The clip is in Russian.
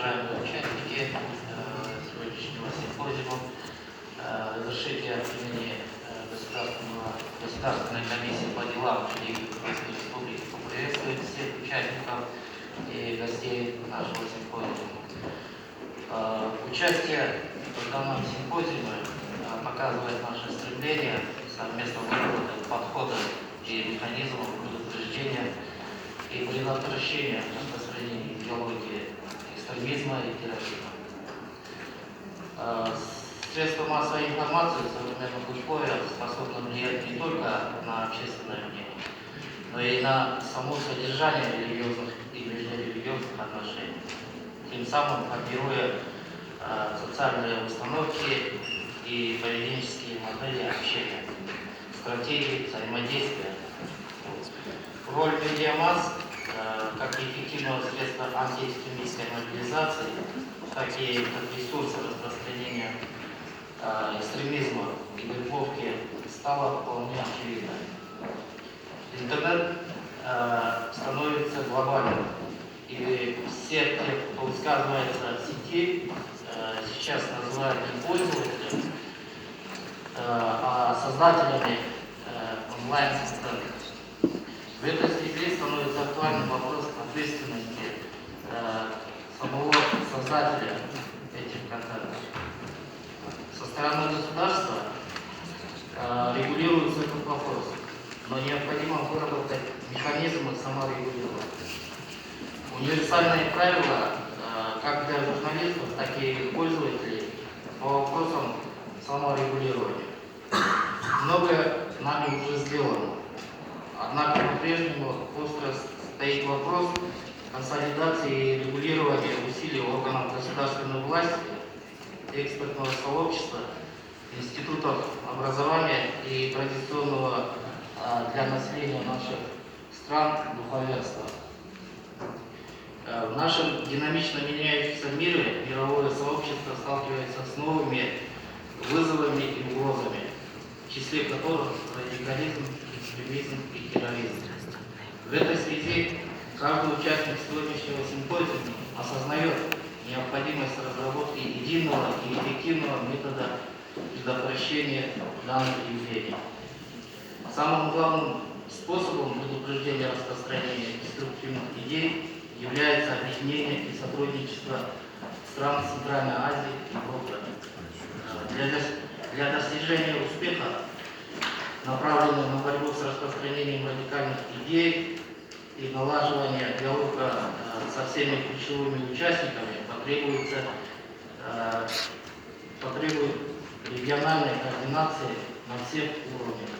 уважаемые участники сегодняшнего симпозиума, разрешите от имени Государственной комиссии по делам людей Украинской Республики поприветствовать всех участников и гостей нашего симпозиума. Участие в данном симпозиуме показывает наше стремление совместно выработать подходы и механизмов предупреждения и предотвращения распространения идеологии экстремизма и терроризма. Средства массовой информации в современном условиях способны влиять не только на общественное мнение, но и на само содержание религиозных и межрелигиозных отношений, тем самым формируя социальные установки и поведенческие модели общения, стратегии взаимодействия. Роль медиамасс как эффективного средства антиэкстремистской мобилизации, так и как ресурса распространения экстремизма и вербовки стала вполне очевидной. Интернет становится глобальным, и все те, кто высказывается в сети, сейчас называют не пользователями, а создателями онлайн-контента. В этой связи становится актуальным вопрос ответственности самого создателя этих контентов. Со стороны государства регулируется этот вопрос, но необходимо выработать механизмы саморегулирования. Универсальные правила как для журналистов, так и пользователей по вопросам саморегулирования. Многое нами уже сделано. Однако по-прежнему остро стоит вопрос консолидации и регулирования усилий органов государственной власти, экспертного сообщества, институтов образования и традиционного для населения наших стран духовенства. В нашем динамично меняющемся мире мировое сообщество сталкивается с новыми вызовами и угрозами, в числе которых радикализм, экстремизм и терроризм. В этой связи каждый участник сегодняшнего симпозиума осознает необходимость разработки единого и эффективного метода предотвращения данных явлений. Самым главным способом предупреждения распространения деструктивных идей является объединение и сотрудничество стран Центральной Азии и Европы. Для достижения успеха, направленного на борьбу с распространением радикальных идей и налаживания диалога со всеми ключевыми участниками, потребует региональной координации на всех уровнях.